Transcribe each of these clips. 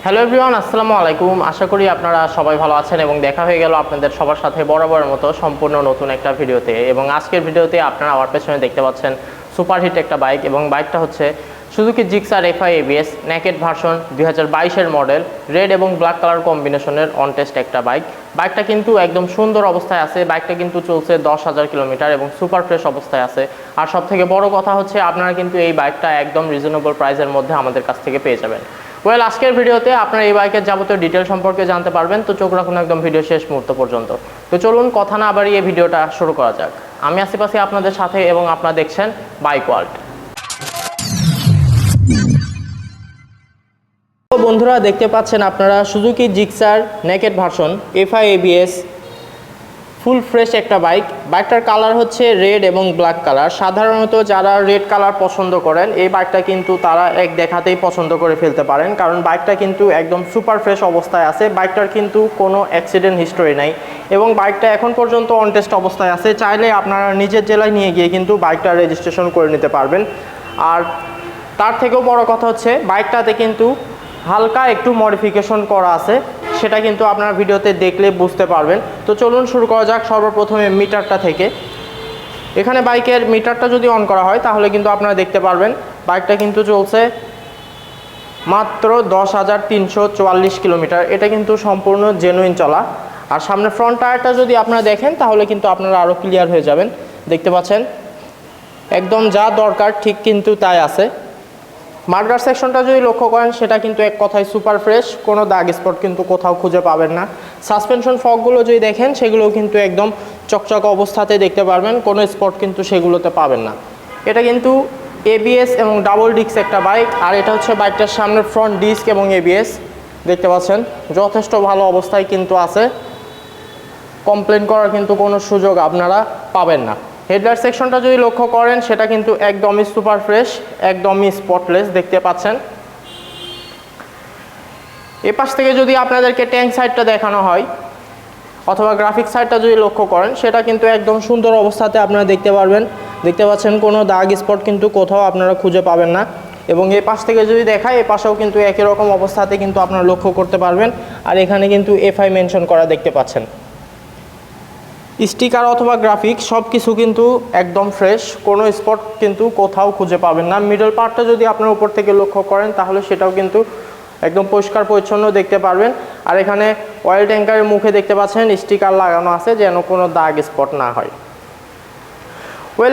Hello everyone, আসসালামু আলাইকুম। আশা করি আপনারা সবাই ভালো আছেন এবং দেখা হয়ে গেল আপনাদের সবার সাথে বরাবরের মতো সম্পূর্ণ নতুন একটা ভিডিওতে। এবং আজকের ভিডিওতে আপনারা আমার পেছনে দেখতে পাচ্ছেন সুপারহিট একটা বাইক, এবং বাইকটা হচ্ছে Suzuki Gixxer FI ABS naked version 2022-এর মডেল, রেড এবং ব্ল্যাক কালার কম্বিনেশনের অন টেস্ট একটা বাইক। বাইকটা কিন্তু একদম সুন্দর অবস্থায় আছে। বাইকটা কিন্তু চলছে 10,000 কিলোমিটার এবং সুপার ফ্রেশ অবস্থায় আছে। আর সব থেকে বড় কথা হচ্ছে আপনারা কিন্তু এই বাইকটা একদম রিজনেবল প্রাইসের মধ্যে আমাদের কাছ থেকে পেয়ে যাবেন। আজকের ভিডিওতে আপনারা এই বাইকের যাবতীয় ডিটেল সম্পর্কে জানতে পারবেন, তো চোখ রাখুন একদম ভিডিও শেষ মুহূর্ত পর্যন্ত। তো চলুন কথা না বাড়িয়ে ভিডিওটা শুরু করা যাক। আমি আসিফ আছি আপনাদের সাথে এবং আপনারা দেখছেন বাইক ওয়ার্ল্ড। তো বন্ধুরা, দেখতে পাচ্ছেন আপনারা Suzuki Gixxer naked version FI ABS full fresh একটা বাইক। বাইকটার কালার হচ্ছে রেড এবং ব্ল্যাক কালার। সাধারণত যারা রেড কালার পছন্দ করেন এই বাইকটা কিন্তু তারা এক দেখাতেই পছন্দ করে ফেলতে পারেন, কারণ বাইকটা কিন্তু একদম সুপার ফ্রেশ অবস্থায় আছে। বাইকটার কিন্তু কোনো অ্যাক্সিডেন্ট হিস্টোরি নাই এবং বাইকটা এখন পর্যন্ত অন টেস্ট অবস্থায় আছে। চাইলে আপনারা নিজের জেলায় নিয়ে গিয়ে কিন্তু বাইকটা রেজিস্ট্রেশন করে নিতে পারবেন। আর তার থেকেও বড় কথা হচ্ছে বাইকটাতে কিন্তু হালকা একটু মডিফিকেশন করা আছে, সেটা কিন্তু আপনারা ভিডিওতে দেখলে বুঝতে পারবেন। তো চলুন শুরু করা যাক সর্বপ্রথমে মিটারটা থেকে। এখানে বাইকের মিটারটা যদি অন করা হয় তাহলে কিন্তু আপনারা দেখতে পারবেন বাইকটা কিন্তু চলছে মাত্র 10,344 কিলোমিটার। এটা কিন্তু সম্পূর্ণ জেনুইন চলা। আর সামনে ফ্রন্ট টায়ারটা যদি আপনারা দেখেন তাহলে কিন্তু আপনারা আরও ক্লিয়ার হয়ে যাবেন। দেখতে পাচ্ছেন একদম যা দরকার ঠিক কিন্তু তাই আছে। মার্গার সেকশনটা যদি লক্ষ্য করেন সেটা কিন্তু এক কথায় সুপার ফ্রেশ, কোনো দাগ স্পট কিন্তু কোথাও খুঁজে পাবেন না। সাসপেনশন ফকগুলো যদি দেখেন সেগুলোও কিন্তু একদম চকচক অবস্থাতে দেখতে পারবেন, কোনো স্পট কিন্তু সেগুলোতে পাবেন না। এটা কিন্তু ABS এবং ডাবল ডিস্ক একটা বাইক। আর এটা হচ্ছে বাইকটার সামনের ফ্রন্ট ডিস্ক এবং ABS দেখতে পাচ্ছেন যথেষ্ট ভালো অবস্থায় কিন্তু আছে। কমপ্লেন করার কিন্তু কোনো সুযোগ আপনারা পাবেন না। হেডলাইট সেকশনটা যদি লক্ষ্য করেন সেটা কিন্তু একদমই সুপার ফ্রেশ, একদমই স্পটলেস দেখতে পাচ্ছেন। এ পাশ থেকে যদি আপনাদেরকে ট্যাঙ্ক সাইডটা দেখানো হয় অথবা গ্রাফিক সাইডটা যদি লক্ষ্য করেন সেটা কিন্তু একদম সুন্দর অবস্থাতে আপনারা দেখতে পারবেন। দেখতে পাচ্ছেন কোনো দাগ স্পট কিন্তু কোথাও আপনারা খুঁজে পাবেন না। এবং এই পাশ থেকে যদি দেখায় এ পাশেও কিন্তু একই রকম অবস্থাতে কিন্তু আপনারা লক্ষ্য করতে পারবেন। আর এখানে কিন্তু FI মেনশন করা দেখতে পাচ্ছেন। স্টিকার অথবা গ্রাফিক সব কিছু কিন্তু একদম ফ্রেশ, কোনো স্পট কিন্তু কোথাও খুঁজে পাবেন না। মিডল পার্টটা যদি আপনার উপর থেকে লক্ষ্য করেন তাহলে সেটাও কিন্তু একদম পরিষ্কার পরিচ্ছন্ন দেখতে পারবেন। আর এখানে অয়েল ট্যাঙ্কারের মুখে দেখতে পাচ্ছেন স্টিকার লাগানো আছে যেন কোনো দাগ স্পট না হয়।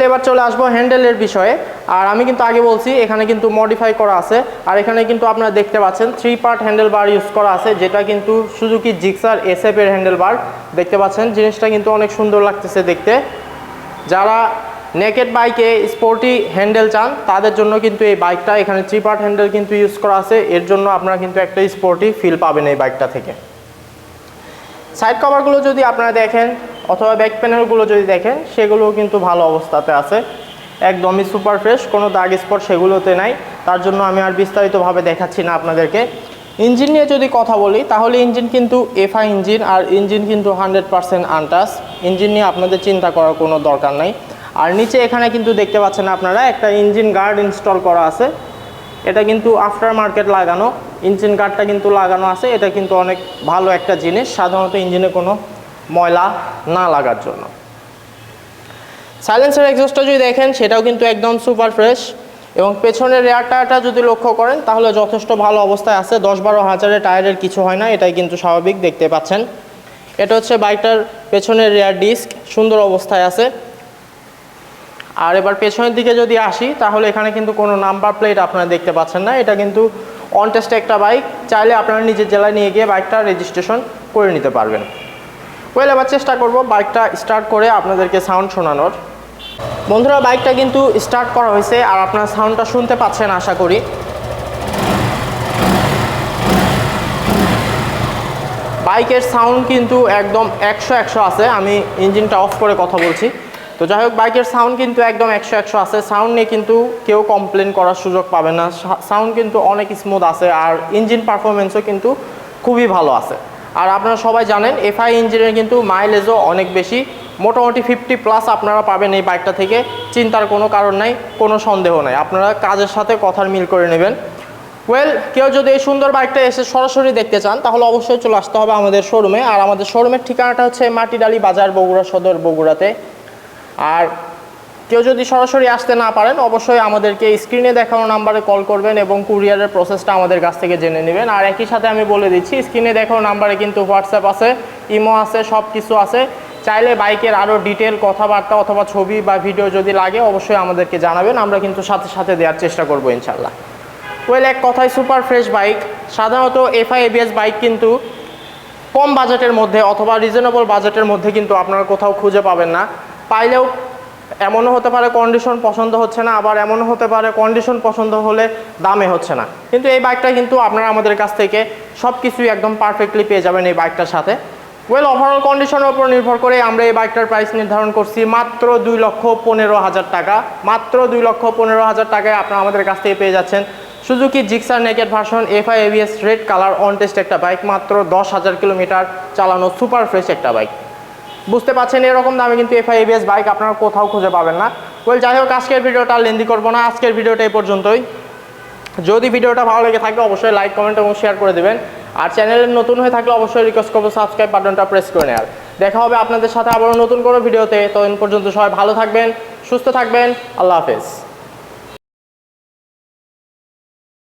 এবার চলে আসবো হ্যান্ডেলের বিষয়ে। আর আমি কিন্তু আগে বলছি এখানে কিন্তু মডিফাই করা আছে। আর এখানে কিন্তু আপনারা দেখতে পাচ্ছেন 3 পার্ট হ্যান্ডেল বার ইউজ করা আছে, যেটা কিন্তু সুজুকি জিক্সার SF এর হ্যান্ডেল বার। দেখতে পাচ্ছেন জিনিসটা কিন্তু অনেক সুন্দর লাগতেছে দেখতে। যারা নেকেড বাইকে স্পোর্টি হ্যান্ডেল চান তাদের জন্য কিন্তু এই বাইকটা, এখানে 3 পার্ট হ্যান্ডেল কিন্তু ইউজ করা আছে, এর জন্য আপনারা কিন্তু একটা স্পোর্টি ফিল পাবেন এই বাইকটা থেকে। সাইড কভারগুলো যদি আপনারা দেখেন অথবা ব্যাক প্যানেলগুলো যদি দেখেন সেগুলোও কিন্তু ভালো অবস্থাতে আছে, একদমই সুপার ফ্রেশ, কোনো দাগ স্পট সেগুলোতে নাই। তার জন্য আমি আর বিস্তারিতভাবে দেখাচ্ছি না আপনাদেরকে। ইঞ্জিন নিয়ে যদি কথা বলি তাহলে ইঞ্জিন কিন্তু FI ইঞ্জিন, আর ইঞ্জিন কিন্তু 100% আনটাচ। ইঞ্জিন নিয়ে আপনাদের চিন্তা করার কোনো দরকার নাই। আর নিচে এখানে কিন্তু দেখতে পাচ্ছেন আপনারা একটা ইঞ্জিন গার্ড ইনস্টল করা আছে। এটা কিন্তু আফটার মার্কেট লাগানো, ইঞ্জিন গার্ডটা কিন্তু লাগানো আছে। এটা কিন্তু অনেক ভালো একটা জিনিস, সাধারণত ইঞ্জিনে কোনো ময়লা না লাগার জন্য। সাইলেন্সার এক্সস্টটা যদি দেখেন সেটাও কিন্তু একদম সুপার ফ্রেশ। এবং পেছনের রেয়ার টায়ারটা যদি লক্ষ্য করেন তাহলে যথেষ্ট ভালো অবস্থায় আছে। 10-12 হাজারের টায়ারের কিছু হয় না, এটাই কিন্তু স্বাভাবিক। দেখতে পাচ্ছেন এটা হচ্ছে বাইকটার পেছনের রেয়ার ডিস্ক, সুন্দর অবস্থায় আছে। আর এবার পেছনের দিকে যদি আসি তাহলে এখানে কিন্তু কোনো নাম্বার প্লেট আপনারা দেখতে পাচ্ছেন না। এটা কিন্তু অন টেস্ট একটা বাইক, চাইলে আপনারা নিজের জেলায় নিয়ে গিয়ে বাইকটা রেজিস্ট্রেশন করে নিতে পারবেন। এবার চেষ্টা করব বাইকটা স্টার্ট করে আপনাদেরকে সাউন্ড শোনানোর। বন্ধুরা, বাইকটা কিন্তু স্টার্ট করা হয়েছে আর আপনারা সাউন্ডটা শুনতে পাচ্ছেন আশা করি। বাইকের সাউন্ড কিন্তু একদম 100 আছে। আমি ইঞ্জিনটা অফ করে কথা বলছি। তো যাই হোক, বাইকের সাউন্ড কিন্তু একদম 100 আছে। সাউন্ড নিয়ে কিন্তু কেউ কমপ্লেন করার সুযোগ পাবে না। সাউন্ড কিন্তু অনেক স্মুথ আছে আর ইঞ্জিন পারফরমেন্সও কিন্তু খুবই ভালো আছে। আর আপনারা সবাই জানেন FI ইঞ্জিনের কিন্তু মাইলেজও অনেক বেশি, মোটামুটি 50+ আপনারা পাবেন এই বাইকটা থেকে। চিন্তার কোনো কারণ নাই, কোনো সন্দেহ নাই। আপনারা কাজের সাথে কথার মিল করে নেবেন। ওয়েল, কেউ যদি এই সুন্দর বাইকটা এসে সরাসরি দেখতে চান তাহলে অবশ্যই চলে আসতে হবে আমাদের শোরুমে। আর আমাদের শোরুমের ঠিকানাটা হচ্ছে মাটিডালি বাজার, বগুড়া সদর, বগুড়াতে। আর কেউ যদি সরাসরি আসতে না পারেন অবশ্যই আমাদেরকে স্ক্রিনে দেখানো নাম্বারে কল করবেন এবং কুরিয়ারের প্রসেসটা আমাদের কাছ থেকে জেনে নেবেন। আর একই সাথে আমি বলে দিচ্ছি, স্ক্রিনে দেখানো নাম্বারে কিন্তু হোয়াটসঅ্যাপ আছে, ইমো আছে, সব কিছু আছে। চাইলে বাইকের আরও ডিটেল কথাবার্তা অথবা ছবি বা ভিডিও যদি লাগে অবশ্যই আমাদেরকে জানাবেন, আমরা কিন্তু সাথে সাথে দেওয়ার চেষ্টা করবো ইনশাল্লাহ। ওয়েল, এক কথায় সুপার ফ্রেশ বাইক। সাধারণত এফআই এবিএস বাইক কিন্তু কম বাজেটের মধ্যে অথবা রিজনেবল বাজেটের মধ্যে কিন্তু আপনারা কোথাও খুঁজে পাবেন না। পাইলেও এমনও হতে পারে কন্ডিশন পছন্দ হচ্ছে না, আবার এমনও হতে পারে কন্ডিশন পছন্দ হলে দামে হচ্ছে না। কিন্তু এই বাইকটা কিন্তু আপনারা আমাদের কাছ থেকে সব কিছুই একদম পারফেক্টলি পেয়ে যাবেন এই বাইকটার সাথে। ওয়েল, ওভারঅল কন্ডিশনের উপর নির্ভর করে আমরা এই বাইকটার প্রাইস নির্ধারণ করছি মাত্র 2,15,000 টাকা। মাত্র 2,15,000 টাকায় আপনারা আমাদের কাছ থেকে পেয়ে যাচ্ছেন Suzuki Gixxer naked version FI ABS red colour on test একটা বাইক, মাত্র 10,000 কিলোমিটার চালানো সুপার ফ্রেশ একটা বাইক। বুঝতে পারছেন, এরকম দামে কিন্তু এফআই এবিএস বাইক আপনারা কোথাও খুঁজে পাবেন না। ওয়েল, যাই হোক, আজকের ভিডিওটা লেন্দি করবো না, আজকের ভিডিওটা এই পর্যন্তই। যদি ভিডিওটা ভালো লেগে থাকে অবশ্যই লাইক, কমেন্ট এবং শেয়ার করে দেবেন। আর চ্যানেলে নতুন হয়ে থাকলে অবশ্যই রিকোয়েস্ট করবো সাবস্ক্রাইব বাটনটা প্রেস করে নেওয়ার। দেখা হবে আপনাদের সাথে আবারও নতুন কোনো ভিডিওতে। ততদিন পর্যন্ত সবাই ভালো থাকবেন, সুস্থ থাকবেন। আল্লাহ হাফেজ।